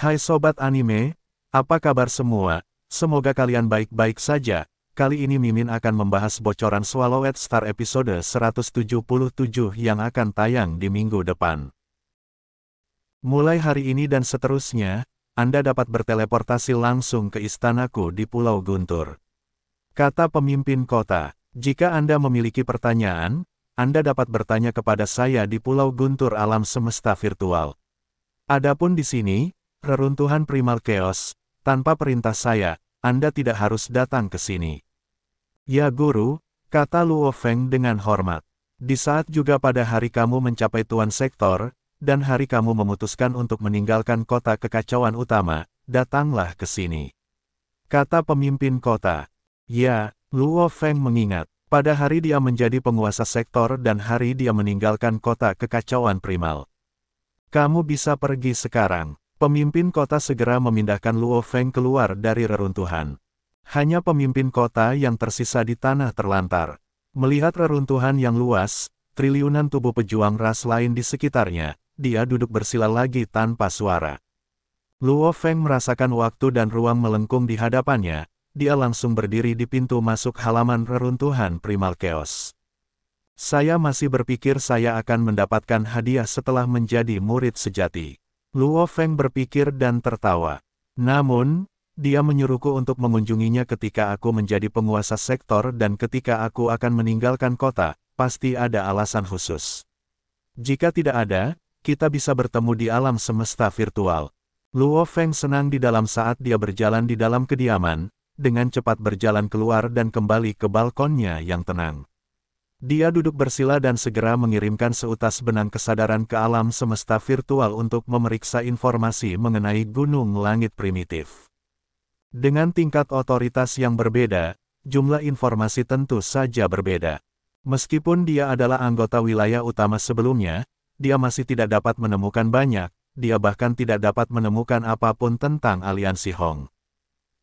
Hai Sobat Anime, apa kabar semua? Semoga kalian baik-baik saja. Kali ini Mimin akan membahas bocoran Swallowed Star episode 177 yang akan tayang di minggu depan. Mulai hari ini dan seterusnya, Anda dapat berteleportasi langsung ke istanaku di Pulau Guntur. Kata pemimpin kota, jika Anda memiliki pertanyaan, Anda dapat bertanya kepada saya di Pulau Guntur alam semesta virtual. Adapun di sini, reruntuhan Primal Chaos, tanpa perintah saya, Anda tidak harus datang ke sini. Ya guru, kata Luo Feng dengan hormat. Di saat juga pada hari kamu mencapai Tuan Sektor, dan hari kamu memutuskan untuk meninggalkan kota kekacauan utama, datanglah ke sini. Kata pemimpin kota. Ya, Luo Feng mengingat, pada hari dia menjadi penguasa sektor dan hari dia meninggalkan kota kekacauan primal. Kamu bisa pergi sekarang. Pemimpin kota segera memindahkan Luo Feng keluar dari reruntuhan. Hanya pemimpin kota yang tersisa di tanah terlantar. Melihat reruntuhan yang luas, triliunan tubuh pejuang ras lain di sekitarnya, dia duduk bersila lagi tanpa suara. Luo Feng merasakan waktu dan ruang melengkung di hadapannya, dia langsung berdiri di pintu masuk halaman reruntuhan Primal Chaos. Saya masih berpikir saya akan mendapatkan hadiah setelah menjadi murid sejati. Luo Feng berpikir dan tertawa. Namun, dia menyuruhku untuk mengunjunginya ketika aku menjadi penguasa sektor dan ketika aku akan meninggalkan kota, pasti ada alasan khusus. Jika tidak ada, kita bisa bertemu di alam semesta virtual. Luo Feng senang di dalam saat dia berjalan di dalam kediaman, dengan cepat berjalan keluar dan kembali ke balkonnya yang tenang. Dia duduk bersila dan segera mengirimkan seutas benang kesadaran ke alam semesta virtual untuk memeriksa informasi mengenai gunung langit primitif. Dengan tingkat otoritas yang berbeda, jumlah informasi tentu saja berbeda. Meskipun dia adalah anggota wilayah utama sebelumnya, dia masih tidak dapat menemukan banyak, dia bahkan tidak dapat menemukan apapun tentang aliansi Hong.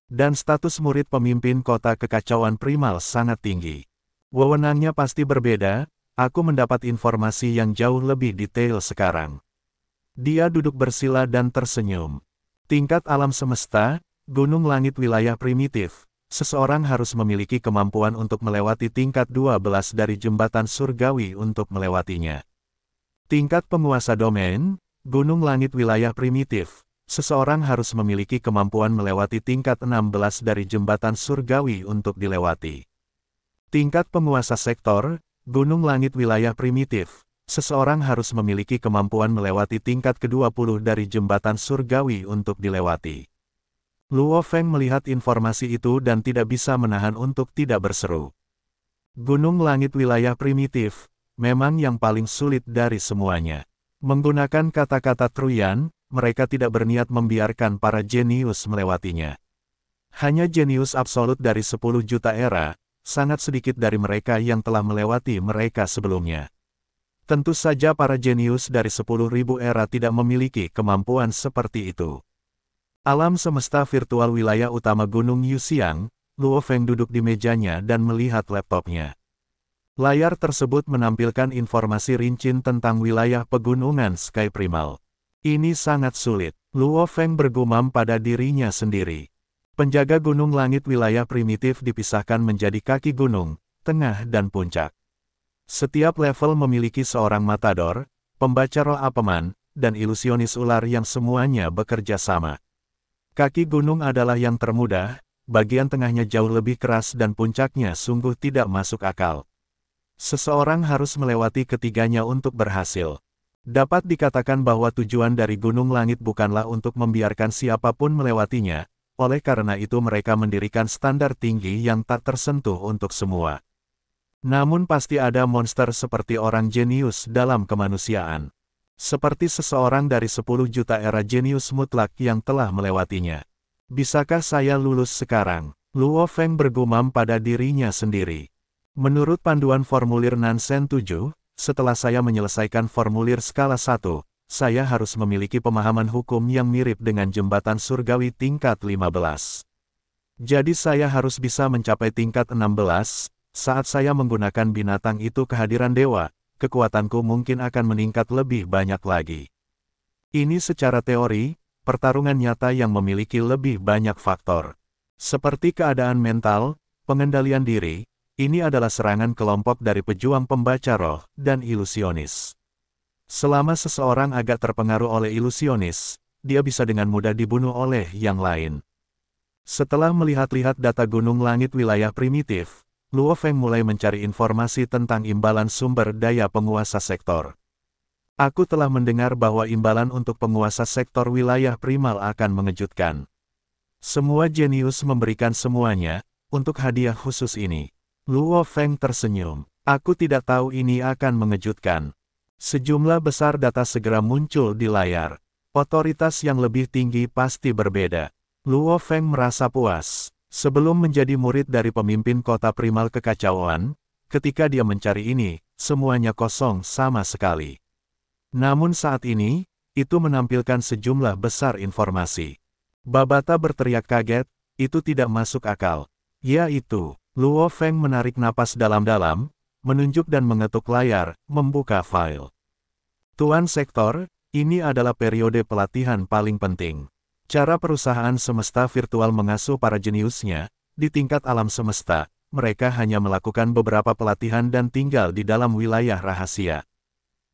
Dan status murid pemimpin kota kekacauan primal sangat tinggi. Wewenangnya pasti berbeda, aku mendapat informasi yang jauh lebih detail sekarang. Dia duduk bersila dan tersenyum. Tingkat alam semesta, gunung langit wilayah primitif, seseorang harus memiliki kemampuan untuk melewati tingkat 12 dari jembatan surgawi untuk melewatinya. Tingkat penguasa domain, gunung langit wilayah primitif, seseorang harus memiliki kemampuan melewati tingkat 16 dari jembatan surgawi untuk dilewati. Tingkat penguasa sektor, gunung langit wilayah primitif, seseorang harus memiliki kemampuan melewati tingkat ke-20 dari jembatan surgawi untuk dilewati. Luo Feng melihat informasi itu dan tidak bisa menahan untuk tidak berseru. Gunung langit wilayah primitif, memang yang paling sulit dari semuanya. Menggunakan kata-kata Truyan, mereka tidak berniat membiarkan para jenius melewatinya. Hanya jenius absolut dari 10 juta era, sangat sedikit dari mereka yang telah melewati mereka sebelumnya. Tentu saja para jenius dari 10.000 era tidak memiliki kemampuan seperti itu. Alam semesta virtual wilayah utama Gunung Yuxiang, Luo Feng duduk di mejanya dan melihat laptopnya. Layar tersebut menampilkan informasi rinci tentang wilayah pegunungan Sky Primal. Ini sangat sulit, Luo Feng bergumam pada dirinya sendiri. Penjaga gunung langit wilayah primitif dipisahkan menjadi kaki gunung, tengah dan puncak. Setiap level memiliki seorang matador, pembaca roh apeman, dan ilusionis ular yang semuanya bekerja sama. Kaki gunung adalah yang termudah, bagian tengahnya jauh lebih keras dan puncaknya sungguh tidak masuk akal. Seseorang harus melewati ketiganya untuk berhasil. Dapat dikatakan bahwa tujuan dari gunung langit bukanlah untuk membiarkan siapapun melewatinya. Oleh karena itu mereka mendirikan standar tinggi yang tak tersentuh untuk semua. Namun pasti ada monster seperti orang jenius dalam kemanusiaan. Seperti seseorang dari 10 juta era jenius mutlak yang telah melewatinya. Bisakah saya lulus sekarang? Luo Feng bergumam pada dirinya sendiri. Menurut panduan formulir Nansen 7, setelah saya menyelesaikan formulir skala 1, saya harus memiliki pemahaman hukum yang mirip dengan jembatan surgawi tingkat 15. Jadi saya harus bisa mencapai tingkat 16, saat saya menggunakan binatang itu kehadiran dewa, kekuatanku mungkin akan meningkat lebih banyak lagi. Ini secara teori, pertarungan nyata yang memiliki lebih banyak faktor. Seperti keadaan mental, pengendalian diri, ini adalah serangan kelompok dari pejuang pembaca roh dan ilusionis. Selama seseorang agak terpengaruh oleh ilusionis, dia bisa dengan mudah dibunuh oleh yang lain. Setelah melihat-lihat data gunung langit wilayah primitif, Luo Feng mulai mencari informasi tentang imbalan sumber daya penguasa sektor. Aku telah mendengar bahwa imbalan untuk penguasa sektor wilayah primal akan mengejutkan. Semua jenius memberikan semuanya, untuk hadiah khusus ini. Luo Feng tersenyum. Aku tidak tahu ini akan mengejutkan. Sejumlah besar data segera muncul di layar. Otoritas yang lebih tinggi pasti berbeda. Luo Feng merasa puas. Sebelum menjadi murid dari pemimpin kota primal kekacauan, ketika dia mencari ini, semuanya kosong sama sekali. Namun saat ini, itu menampilkan sejumlah besar informasi. Babata berteriak kaget, itu tidak masuk akal. Yaitu, Luo Feng menarik napas dalam-dalam, menunjuk dan mengetuk layar, membuka file. Tuan Sektor, ini adalah periode pelatihan paling penting. Cara perusahaan semesta virtual mengasuh para jeniusnya, di tingkat alam semesta, mereka hanya melakukan beberapa pelatihan dan tinggal di dalam wilayah rahasia.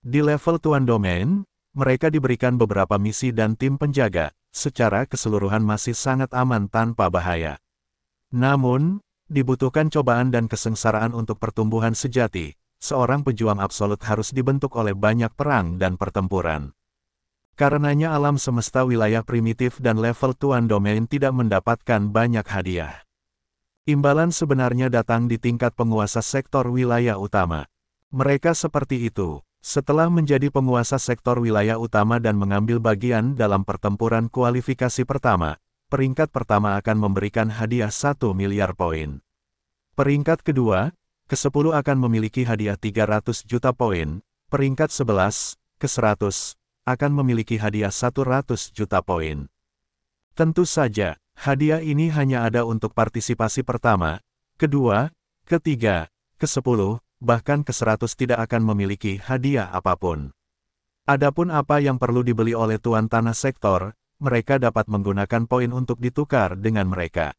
Di level Tuan Domain, mereka diberikan beberapa misi dan tim penjaga, secara keseluruhan masih sangat aman tanpa bahaya. Namun, dibutuhkan cobaan dan kesengsaraan untuk pertumbuhan sejati, seorang pejuang absolut harus dibentuk oleh banyak perang dan pertempuran. Karenanya alam semesta wilayah primitif dan level Tuan Domain tidak mendapatkan banyak hadiah. Imbalan sebenarnya datang di tingkat penguasa sektor wilayah utama. Mereka seperti itu, setelah menjadi penguasa sektor wilayah utama dan mengambil bagian dalam pertempuran kualifikasi pertama, peringkat pertama akan memberikan hadiah 1 miliar poin. Peringkat kedua, ke-10 akan memiliki hadiah 300 juta poin, peringkat 11, ke-100, akan memiliki hadiah 100 juta poin. Tentu saja, hadiah ini hanya ada untuk partisipasi pertama, kedua, ketiga, ke-10, bahkan ke-100 tidak akan memiliki hadiah apapun. Adapun apa yang perlu dibeli oleh Tuan Tanah Sektor, mereka dapat menggunakan poin untuk ditukar dengan mereka.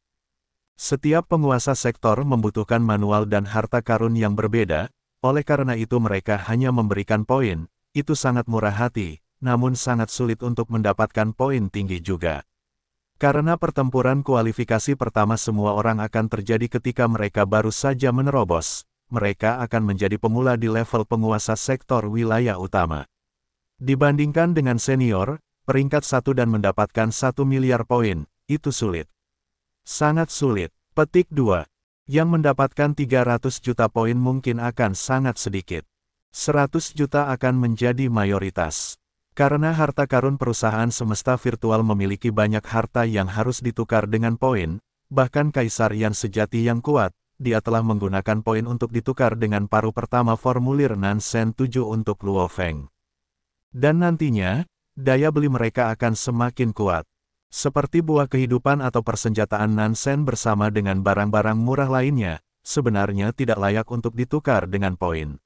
Setiap penguasa sektor membutuhkan manual dan harta karun yang berbeda, oleh karena itu mereka hanya memberikan poin, itu sangat murah hati, namun sangat sulit untuk mendapatkan poin tinggi juga. Karena pertempuran kualifikasi pertama semua orang akan terjadi ketika mereka baru saja menerobos, mereka akan menjadi pemula di level penguasa sektor wilayah utama. Dibandingkan dengan senior, peringkat 1 dan mendapatkan 1 miliar poin, itu sulit. Sangat sulit. Petik 2. Yang mendapatkan 300 juta poin mungkin akan sangat sedikit. 100 juta akan menjadi mayoritas. Karena harta karun perusahaan semesta virtual memiliki banyak harta yang harus ditukar dengan poin, bahkan kaisar yang sejati yang kuat, dia telah menggunakan poin untuk ditukar dengan paruh pertama formulir Nansen 7 untuk Luo Feng. Dan nantinya, daya beli mereka akan semakin kuat. Seperti buah kehidupan atau persenjataan Nansen bersama dengan barang-barang murah lainnya, sebenarnya tidak layak untuk ditukar dengan poin.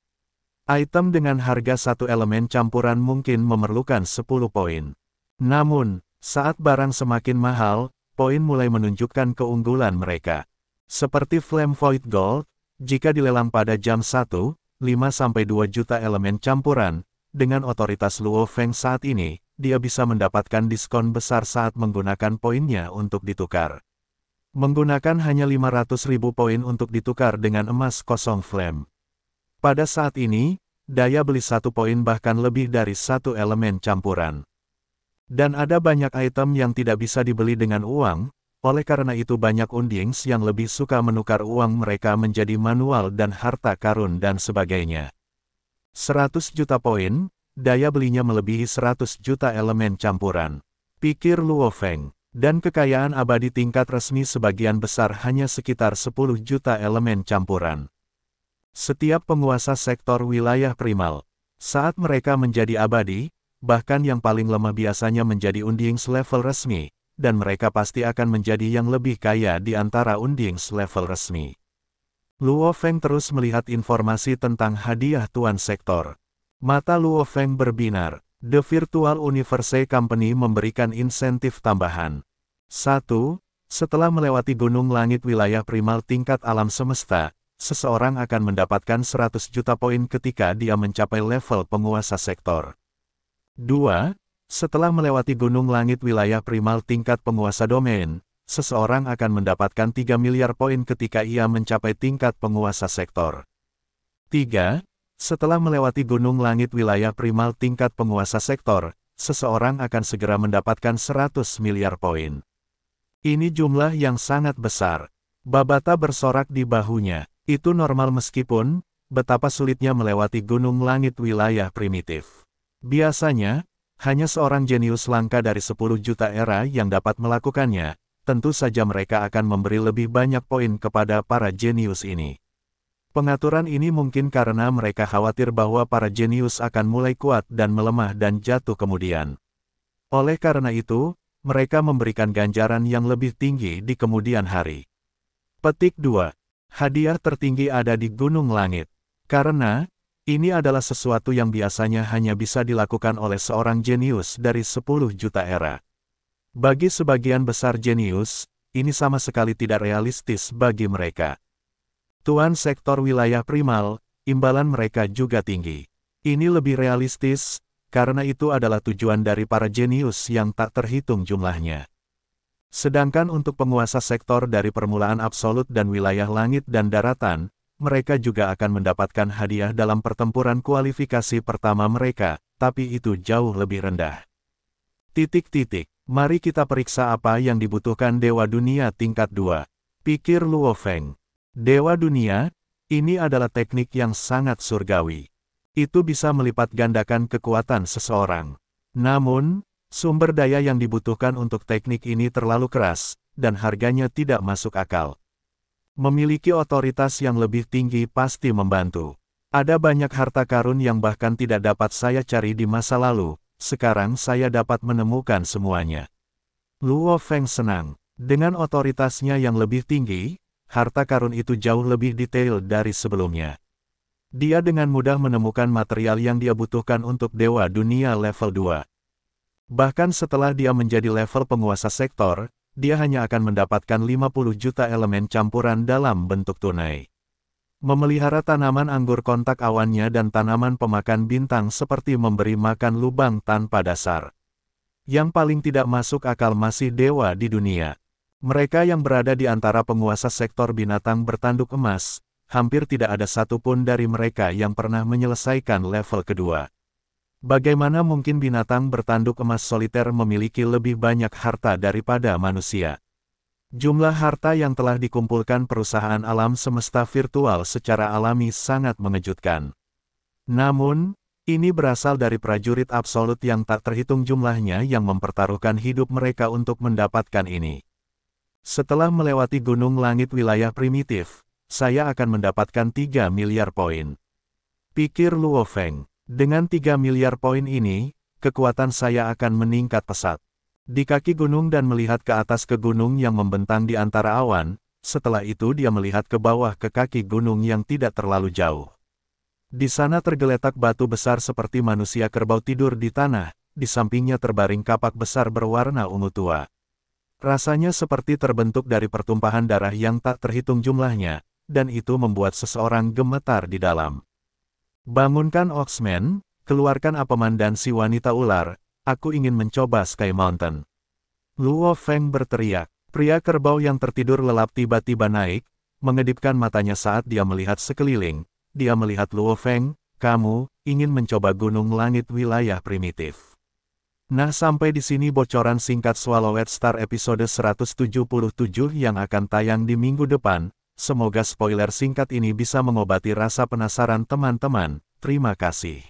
Item dengan harga satu elemen campuran mungkin memerlukan 10 poin. Namun, saat barang semakin mahal, poin mulai menunjukkan keunggulan mereka. Seperti Flame Void Gold, jika dilelang pada jam 1, 5-2 juta elemen campuran, dengan otoritas Luo Feng saat ini, dia bisa mendapatkan diskon besar saat menggunakan poinnya untuk ditukar. Menggunakan hanya 500.000 poin untuk ditukar dengan emas kosong flame. Pada saat ini, daya beli 1 poin bahkan lebih dari 1 elemen campuran. Dan ada banyak item yang tidak bisa dibeli dengan uang, oleh karena itu banyak undings yang lebih suka menukar uang mereka menjadi manual dan harta karun dan sebagainya. 100 juta poin, daya belinya melebihi 100 juta elemen campuran. Pikir Luo Feng. Dan kekayaan abadi tingkat resmi sebagian besar hanya sekitar 10 juta elemen campuran. Setiap penguasa sektor wilayah primal, saat mereka menjadi abadi, bahkan yang paling lemah biasanya menjadi undings level resmi, dan mereka pasti akan menjadi yang lebih kaya di antara undings level resmi. Luo Feng terus melihat informasi tentang hadiah Tuan Sektor. Mata Luo Feng berbinar, The Virtual Universe Company memberikan insentif tambahan. 1. Setelah melewati gunung langit wilayah primal tingkat alam semesta, seseorang akan mendapatkan 100 juta poin ketika dia mencapai level penguasa sektor. 2. Setelah melewati gunung langit wilayah primal tingkat penguasa domain, seseorang akan mendapatkan 3 miliar poin ketika ia mencapai tingkat penguasa sektor. 3. Setelah melewati gunung langit wilayah primal tingkat penguasa sektor, seseorang akan segera mendapatkan 100 miliar poin. Ini jumlah yang sangat besar. Babata bersorak di bahunya. Itu normal meskipun, betapa sulitnya melewati gunung langit wilayah primitif. Biasanya, hanya seorang jenius langka dari 10 juta era yang dapat melakukannya. Tentu saja mereka akan memberi lebih banyak poin kepada para jenius ini. Pengaturan ini mungkin karena mereka khawatir bahwa para jenius akan mulai kuat dan melemah dan jatuh kemudian. Oleh karena itu, mereka memberikan ganjaran yang lebih tinggi di kemudian hari. Petik 2. Hadiah tertinggi ada di Gunung Langit. Karena, ini adalah sesuatu yang biasanya hanya bisa dilakukan oleh seorang jenius dari 10 juta era. Bagi sebagian besar jenius, ini sama sekali tidak realistis bagi mereka. Tuan sektor wilayah primal, imbalan mereka juga tinggi. Ini lebih realistis, karena itu adalah tujuan dari para jenius yang tak terhitung jumlahnya. Sedangkan untuk penguasa sektor dari permulaan absolut dan wilayah langit dan daratan, mereka juga akan mendapatkan hadiah dalam pertempuran kualifikasi pertama mereka, tapi itu jauh lebih rendah. Mari kita periksa apa yang dibutuhkan Dewa Dunia tingkat 2. Pikir Luo Feng. Dewa Dunia, ini adalah teknik yang sangat surgawi. Itu bisa melipat gandakan kekuatan seseorang. Namun, sumber daya yang dibutuhkan untuk teknik ini terlalu keras, dan harganya tidak masuk akal. Memiliki otoritas yang lebih tinggi pasti membantu. Ada banyak harta karun yang bahkan tidak dapat saya cari di masa lalu. Sekarang saya dapat menemukan semuanya. Luo Feng senang. Dengan otoritasnya yang lebih tinggi, harta karun itu jauh lebih detail dari sebelumnya. Dia dengan mudah menemukan material yang dia butuhkan untuk Dewa Dunia level 2. Bahkan setelah dia menjadi level penguasa sektor, dia hanya akan mendapatkan 50 juta elemen campuran dalam bentuk tunai. Memelihara tanaman anggur kontak awannya dan tanaman pemakan bintang seperti memberi makan lubang tanpa dasar. Yang paling tidak masuk akal masih dewa di dunia. Mereka yang berada di antara penguasa sektor binatang bertanduk emas, hampir tidak ada satupun dari mereka yang pernah menyelesaikan level kedua. Bagaimana mungkin binatang bertanduk emas soliter memiliki lebih banyak harta daripada manusia? Jumlah harta yang telah dikumpulkan perusahaan alam semesta virtual secara alami sangat mengejutkan. Namun, ini berasal dari prajurit absolut yang tak terhitung jumlahnya yang mempertaruhkan hidup mereka untuk mendapatkan ini. Setelah melewati gunung langit wilayah primitif, saya akan mendapatkan 3 miliar poin. Pikir Luo Feng, dengan 3 miliar poin ini, kekuatan saya akan meningkat pesat. Di kaki gunung dan melihat ke atas ke gunung yang membentang di antara awan, setelah itu dia melihat ke bawah ke kaki gunung yang tidak terlalu jauh. Di sana tergeletak batu besar seperti manusia kerbau tidur di tanah, di sampingnya terbaring kapak besar berwarna ungu tua. Rasanya seperti terbentuk dari pertumpahan darah yang tak terhitung jumlahnya, dan itu membuat seseorang gemetar di dalam. Bangunkan Oxman, keluarkan Apeman dan si wanita ular. Aku ingin mencoba Sky Mountain. Luo Feng berteriak. Pria kerbau yang tertidur lelap tiba-tiba naik, mengedipkan matanya saat dia melihat sekeliling. Dia melihat Luo Feng, kamu ingin mencoba gunung langit wilayah primitif. Nah, sampai di sini bocoran singkat Swallowed Star episode 177 yang akan tayang di minggu depan. Semoga spoiler singkat ini bisa mengobati rasa penasaran teman-teman. Terima kasih.